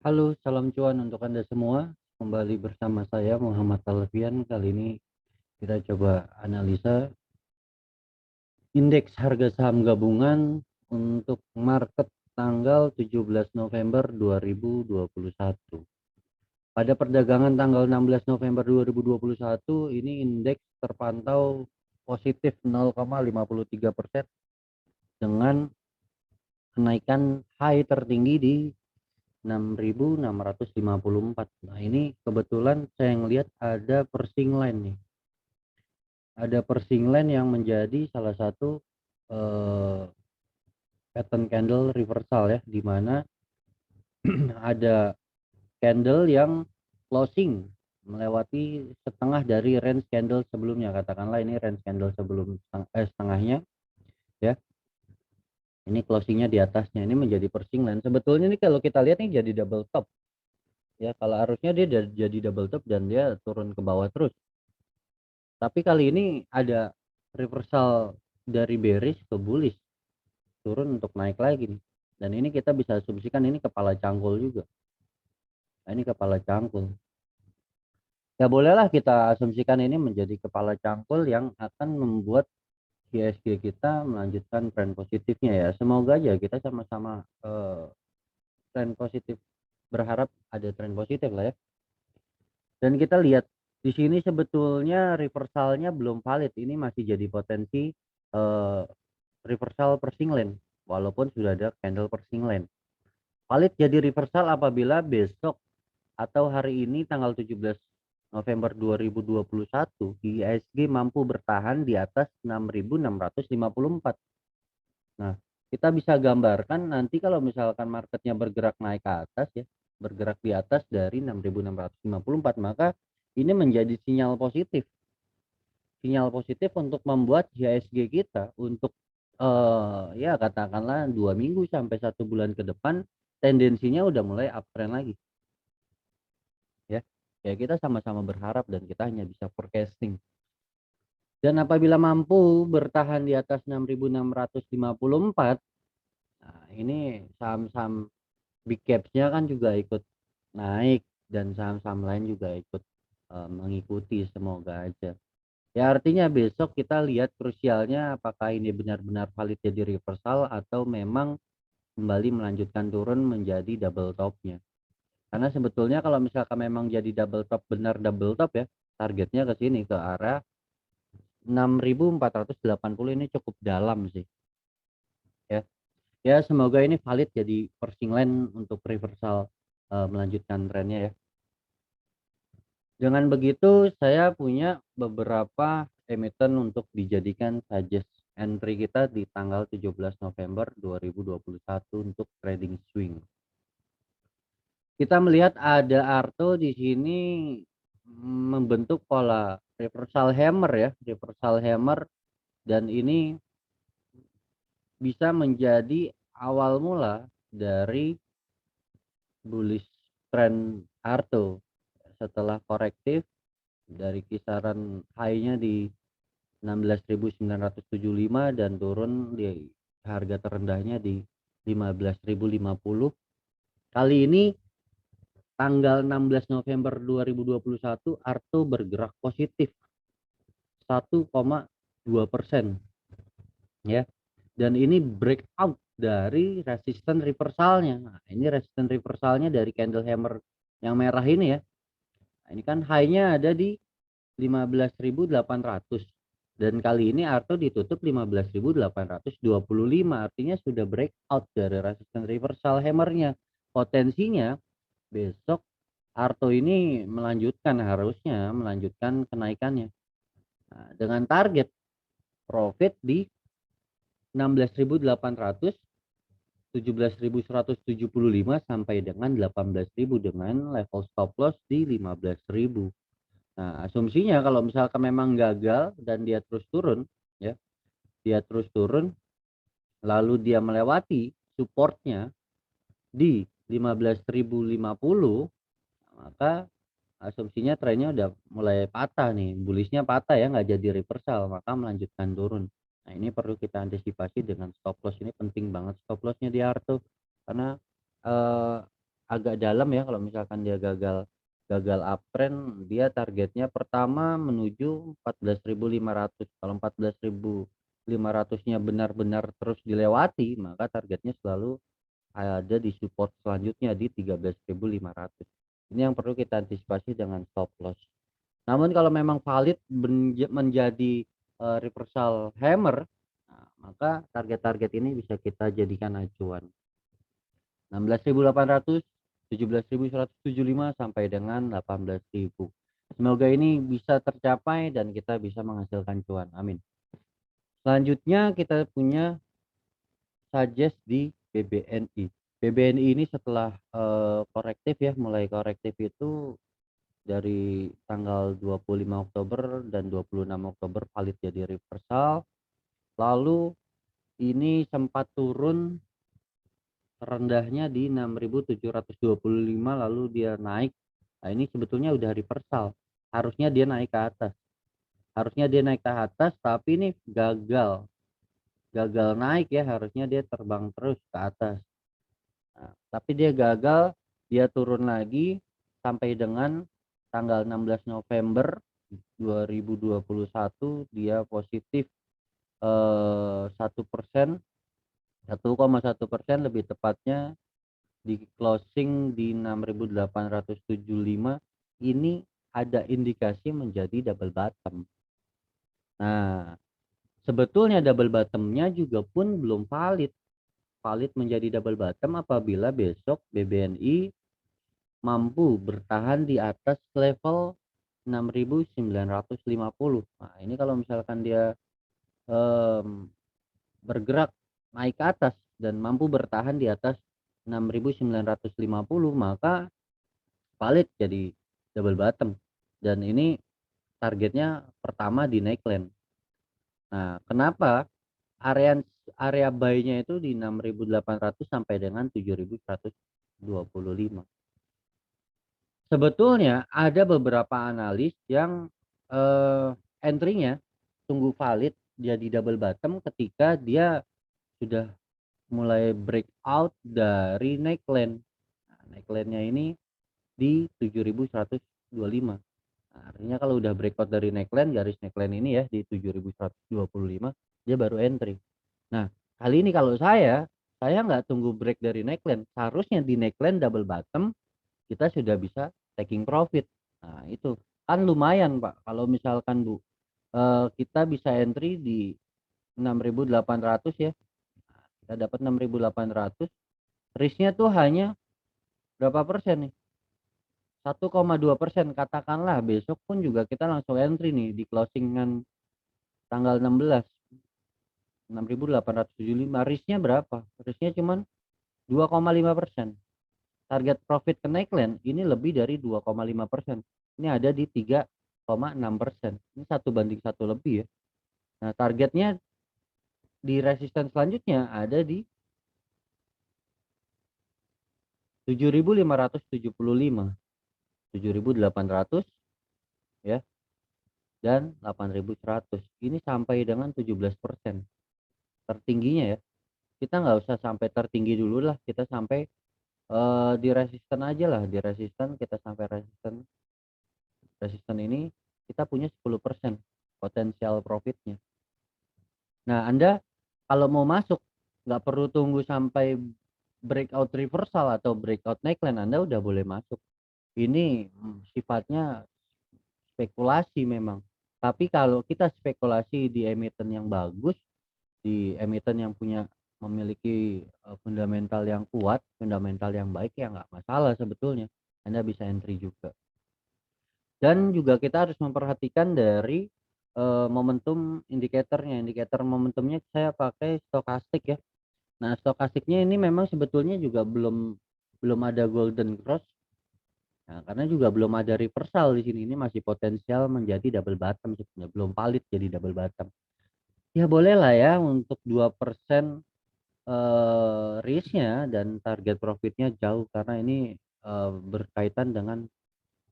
Halo, salam cuan untuk Anda semua. Kembali bersama saya Muhammad Alfian. Kali ini kita coba analisa indeks harga saham gabungan untuk market tanggal 17 November 2021. Pada perdagangan tanggal 16 November 2021 ini indeks terpantau positif 0,53% dengan kenaikan high tertinggi di 6.654. Nah, ini kebetulan saya ngelihat ada Pershing Line nih. Ada Pershing Line yang menjadi salah satu eh, pattern candle reversal ya, di mana ada candle yang closing melewati setengah dari range candle sebelumnya. Katakanlah ini range candle sebelum setengahnya ya. Ini closingnya di atasnya, ini menjadi Pershing Line. Sebetulnya ini kalau kita lihat ini jadi double top ya. Kalau harusnya dia jadi double top dan dia turun ke bawah terus. Tapi kali ini ada reversal dari bearish ke bullish, turun untuk naik lagi nih. Dan ini kita bisa asumsikan ini kepala cangkul juga. Nah, ini kepala cangkul. Ya bolehlah kita asumsikan ini menjadi kepala cangkul yang akan membuat ISG kita melanjutkan tren positifnya ya. Semoga aja kita sama-sama tren positif, berharap ada tren positif lah ya. Dan kita lihat di sini sebetulnya reversalnya belum valid. Ini masih jadi potensi eh, reversal Pershing Line walaupun sudah ada candle Pershing Line. Valid jadi reversal apabila besok atau hari ini tanggal 17 November 2021 IHSG mampu bertahan di atas 6.654. Nah, kita bisa gambarkan nanti kalau misalkan marketnya bergerak naik ke atas ya, bergerak di atas dari 6.654, maka ini menjadi sinyal positif. Sinyal positif untuk membuat IHSG kita untuk ya katakanlah 2 minggu sampai 1 bulan ke depan tendensinya udah mulai uptrend lagi ya. Ya kita sama-sama berharap dan kita hanya bisa forecasting. Dan apabila mampu bertahan di atas 6.654, nah ini saham-saham big caps-nya kan juga ikut naik dan saham-saham lain juga ikut mengikuti, semoga aja. Ya artinya besok kita lihat krusialnya apakah ini benar-benar valid jadi reversal atau memang kembali melanjutkan turun menjadi double topnya. Karena sebetulnya kalau misalkan memang jadi double top, benar double top ya, targetnya ke sini ke arah 6.480, ini cukup dalam sih ya. Ya semoga ini valid jadi Pershing Line untuk reversal melanjutkan trennya ya. Dengan begitu saya punya beberapa emiten untuk dijadikan suggest entry kita di tanggal 17 November 2021 untuk trading swing. Kita melihat ada Arto di sini membentuk pola reversal hammer ya, reversal hammer, dan ini bisa menjadi awal mula dari bullish trend Arto setelah korektif dari kisaran high-nya di 16.975 dan turun di harga terendahnya di 15.050. Kali ini tanggal 16 November 2021 Arto bergerak positif 1,2% ya. Dan ini breakout dari resisten reversalnya. Nah, ini resisten reversalnya dari candle hammer yang merah ini ya. Nah, ini kan high-nya ada di 15.800 dan kali ini Arto ditutup 15.825, artinya sudah breakout dari resisten reversal hammernya. Potensinya besok Arto ini harusnya melanjutkan kenaikannya. Nah, dengan target profit di 16.800, 17.175 sampai dengan 18.000 dengan level stop loss di 15.000. Nah, asumsinya kalau misalkan memang gagal dan dia terus turun ya, dia terus turun lalu dia melewati supportnya di 15.050, maka asumsinya trennya udah mulai patah nih, bullishnya patah ya, nggak jadi reversal, maka melanjutkan turun. Nah, ini perlu kita antisipasi dengan stop loss. Ini penting banget stop lossnya di Arto karena eh, agak dalam ya, kalau misalkan dia gagal gagal uptrend, dia targetnya pertama menuju 14.500. Kalau 14.500-nya benar-benar terus dilewati, maka targetnya selalu ada di support selanjutnya di 13.500. Ini yang perlu kita antisipasi dengan stop loss. Namun kalau memang valid menjadi reversal hammer, nah, maka target-target ini bisa kita jadikan acuan. 16.800, 17.175 sampai dengan 18.000. Semoga ini bisa tercapai dan kita bisa menghasilkan cuan. Amin. Selanjutnya kita punya suggest di BBNI. BBNI ini setelah korektif ya, mulai korektif itu dari tanggal 25 Oktober dan 26 Oktober valid jadi reversal. Lalu ini sempat turun rendahnya di 6.725, lalu dia naik. Nah, ini sebetulnya udah reversal. Harusnya dia naik ke atas. Harusnya dia naik ke atas, tapi ini gagal. Gagal naik ya, harusnya dia terbang terus ke atas. Nah, tapi dia gagal, dia turun lagi sampai dengan tanggal 16 November 2021 dia positif 1%, 1,1% lebih tepatnya di closing di 6.875. Ini ada indikasi menjadi double bottom. Nah, sebetulnya double bottomnya juga pun belum valid. Valid menjadi double bottom apabila besok BBNI mampu bertahan di atas level 6.950. Nah, ini kalau misalkan dia bergerak naik ke atas dan mampu bertahan di atas 6.950, maka valid jadi double bottom, dan ini targetnya pertama di neckline. Nah, kenapa area area buy-nya itu di 6.800 sampai dengan 7.125. Sebetulnya ada beberapa analis yang entry-nya tunggu valid jadi double bottom ketika dia sudah mulai breakout dari neckline. Nah, neckline-nya ini di 7.125. Nah, artinya kalau udah breakout dari neckline, garis neckline ini ya di 7.125, dia baru entry. Nah, kali ini kalau saya nggak tunggu break dari neckline. Seharusnya di neckline double bottom kita sudah bisa taking profit. Nah, itu kan lumayan, Pak. Kalau misalkan kita bisa entry di 6.800 ya. Nah, kita dapat 6.800. Risknya tuh hanya berapa persen nih? 1,2%. Katakanlah besok pun juga kita langsung entry nih di closingan tanggal 16. 6.875. Risknya berapa? Risknya cuma 2,5%. Target profit ke neckline ini lebih dari 2,5%. Ini ada di 3,6%. Ini 1:1 lebih ya. Nah, targetnya di resisten selanjutnya ada di 7.575, 7.800 ya, dan 8.100. Ini sampai dengan 17%. Tertingginya ya. Kita nggak usah sampai tertinggi dulu lah, kita sampai di resisten aja lah. Di resisten kita sampai resisten ini kita punya 10% potensial profitnya. Nah, Anda kalau mau masuk nggak perlu tunggu sampai breakout reversal atau breakout neckline, Anda udah boleh masuk. Ini sifatnya spekulasi memang. Tapi kalau kita spekulasi di emiten yang bagus, di emiten yang memiliki fundamental yang kuat, fundamental yang baik, ya nggak masalah sebetulnya. Anda bisa entry juga. Dan juga kita harus memperhatikan dari momentum indikatornya. Indikator momentumnya saya pakai stokastik ya. Nah, stokastiknya ini memang sebetulnya juga belum ada golden cross. Nah, karena juga belum ada reversal di sini. Ini masih potensial menjadi double bottom sebetulnya, belum valid jadi double bottom. Ya boleh lah ya untuk 2% risknya dan target profitnya jauh, karena ini berkaitan dengan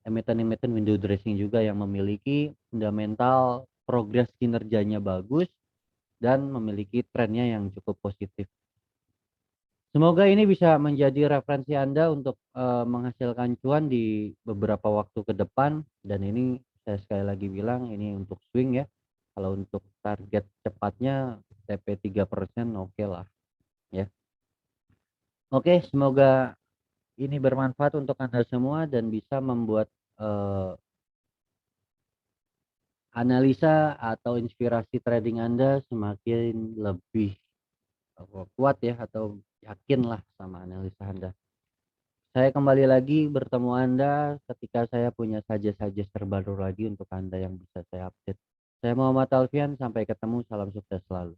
emiten-emiten window dressing juga yang memiliki fundamental progres kinerjanya bagus dan memiliki trennya yang cukup positif. Semoga ini bisa menjadi referensi Anda untuk, menghasilkan cuan di beberapa waktu ke depan dan ini saya sekali lagi bilang ini untuk swing ya. Kalau untuk target cepatnya TP 3% okelah ya. Oke, semoga ini bermanfaat untuk Anda semua dan bisa membuat, eee, analisa atau inspirasi trading Anda semakin lebih, kuat ya atau yakinlah sama analisa Anda. Saya kembali lagi bertemu Anda ketika saya punya suggest-suggest terbaru lagi untuk Anda yang bisa saya update. Saya Muhammad Alfian, sampai ketemu, salam sukses selalu.